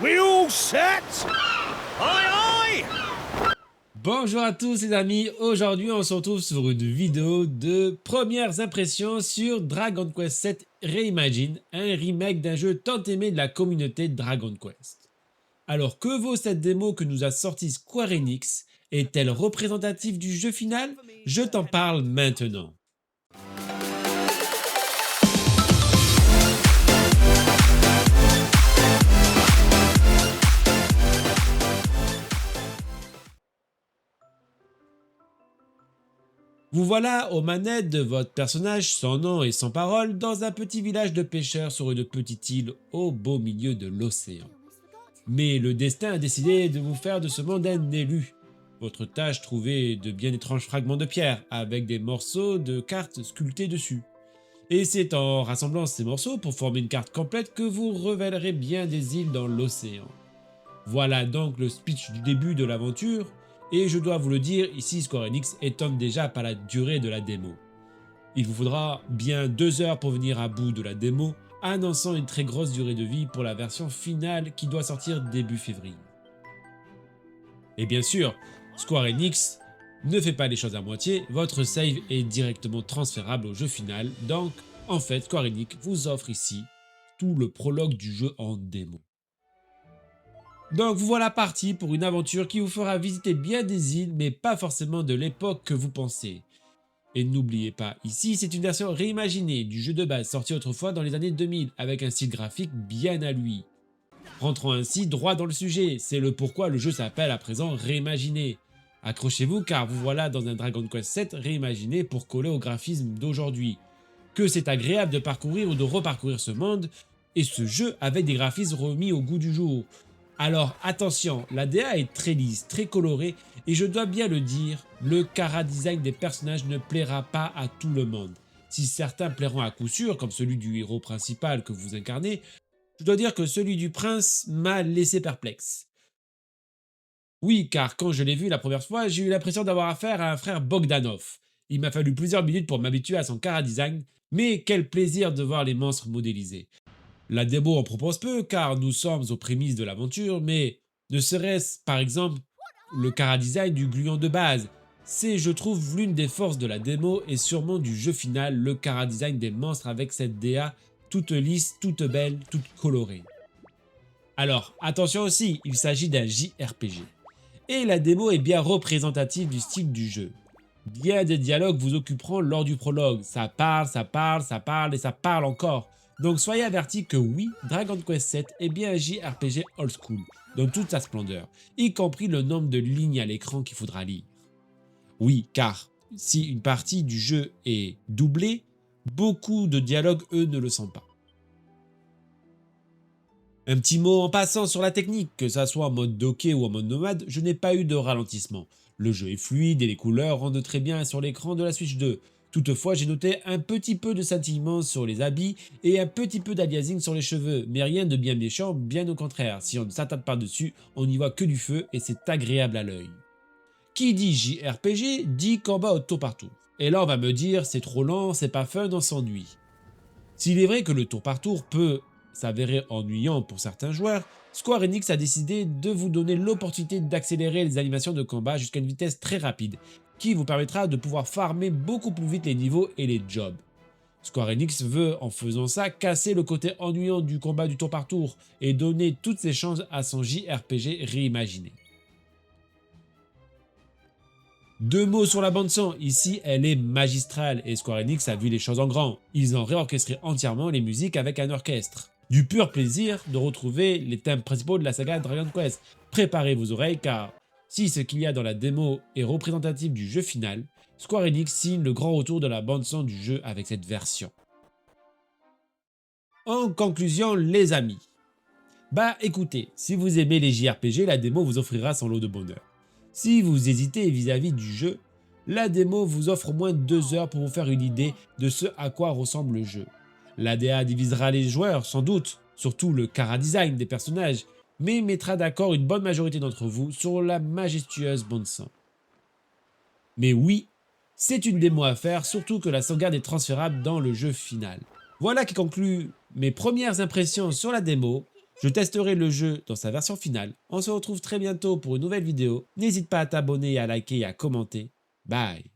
We all set? Aye, aye! Bonjour à tous les amis, aujourd'hui on se retrouve sur une vidéo de premières impressions sur Dragon Quest VII Reimagine, un remake d'un jeu tant aimé de la communauté de Dragon Quest. Alors que vaut cette démo que nous a sorti Square Enix? Est-elle représentative du jeu final? Je t'en parle maintenant. Vous voilà aux manettes de votre personnage sans nom et sans parole dans un petit village de pêcheurs sur une petite île au beau milieu de l'océan. Mais le destin a décidé de vous faire de ce monde un élu. Votre tâche, trouver de bien étranges fragments de pierre avec des morceaux de cartes sculptés dessus. Et c'est en rassemblant ces morceaux pour former une carte complète que vous révélerez bien des îles dans l'océan. Voilà donc le speech du début de l'aventure, et je dois vous le dire, ici Square Enix étonne déjà par la durée de la démo. Il vous faudra bien 2 heures pour venir à bout de la démo, annonçant une très grosse durée de vie pour la version finale qui doit sortir début février. Et bien sûr, Square Enix ne fait pas les choses à moitié, votre save est directement transférable au jeu final, donc en fait Square Enix vous offre ici tout le prologue du jeu en démo. Donc vous voilà parti pour une aventure qui vous fera visiter bien des îles, mais pas forcément de l'époque que vous pensez. Et n'oubliez pas, ici c'est une version réimaginée du jeu de base sorti autrefois dans les années 2000 avec un style graphique bien à lui. Rentrons ainsi droit dans le sujet, c'est le pourquoi le jeu s'appelle à présent Réimaginé. Accrochez-vous car vous voilà dans un Dragon Quest VII réimaginé pour coller au graphisme d'aujourd'hui. Que c'est agréable de parcourir ou de reparcourir ce monde, et ce jeu avec des graphismes remis au goût du jour. Alors attention, la DA est très lisse, très colorée, et je dois bien le dire, le chara-design des personnages ne plaira pas à tout le monde. Si certains plairont à coup sûr, comme celui du héros principal que vous incarnez, je dois dire que celui du prince m'a laissé perplexe. Oui, car quand je l'ai vu la première fois, j'ai eu l'impression d'avoir affaire à un frère Bogdanov. Il m'a fallu plusieurs minutes pour m'habituer à son chara-design, mais quel plaisir de voir les monstres modélisés. La démo en propose peu car nous sommes aux prémices de l'aventure, mais ne serait-ce par exemple le chara-design du gluant de base. C'est, je trouve, l'une des forces de la démo et sûrement du jeu final, le chara-design des monstres avec cette DA toute lisse, toute belle, toute colorée. Alors, attention aussi, il s'agit d'un JRPG. Et la démo est bien représentative du style du jeu. Bien des dialogues vous occuperont lors du prologue, ça parle, ça parle, ça parle et ça parle encore. Donc soyez avertis que oui, Dragon Quest VII est bien un JRPG old school, dans toute sa splendeur, y compris le nombre de lignes à l'écran qu'il faudra lire. Oui, car si une partie du jeu est doublée, beaucoup de dialogues eux ne le sont pas. Un petit mot en passant sur la technique, que ça soit en mode docké ou en mode nomade, je n'ai pas eu de ralentissement. Le jeu est fluide et les couleurs rendent très bien sur l'écran de la Switch 2. Toutefois, j'ai noté un petit peu de scintillement sur les habits et un petit peu d'aliasing sur les cheveux, mais rien de bien méchant, bien au contraire. Si on ne s'attarde pas dessus, on n'y voit que du feu et c'est agréable à l'œil. Qui dit JRPG dit combat au tour par tour. Et là on va me dire c'est trop lent, c'est pas fun, on s'ennuie. S'il est vrai que le tour par tour peut s'avérer ennuyant pour certains joueurs, Square Enix a décidé de vous donner l'opportunité d'accélérer les animations de combat jusqu'à une vitesse très rapide, qui vous permettra de pouvoir farmer beaucoup plus vite les niveaux et les jobs. Square Enix veut, en faisant ça, casser le côté ennuyant du combat du tour par tour et donner toutes ses chances à son JRPG réimaginé. 2 mots sur la bande son, ici elle est magistrale et Square Enix a vu les choses en grand. Ils ont réorchestré entièrement les musiques avec un orchestre. Du pur plaisir de retrouver les thèmes principaux de la saga Dragon Quest. Préparez vos oreilles car si ce qu'il y a dans la démo est représentatif du jeu final, Square Enix signe le grand retour de la bande son du jeu avec cette version. En conclusion les amis, bah écoutez, si vous aimez les JRPG, la démo vous offrira son lot de bonheur. Si vous hésitez vis-à-vis du jeu, la démo vous offre au moins 2 heures pour vous faire une idée de ce à quoi ressemble le jeu. La DA divisera les joueurs sans doute, surtout le chara-design des personnages, mais mettra d'accord une bonne majorité d'entre vous sur la majestueuse bande-son. Mais oui, c'est une démo à faire, surtout que la sauvegarde est transférable dans le jeu final. Voilà qui conclut mes premières impressions sur la démo. Je testerai le jeu dans sa version finale. On se retrouve très bientôt pour une nouvelle vidéo. N'hésite pas à t'abonner, à liker et à commenter. Bye.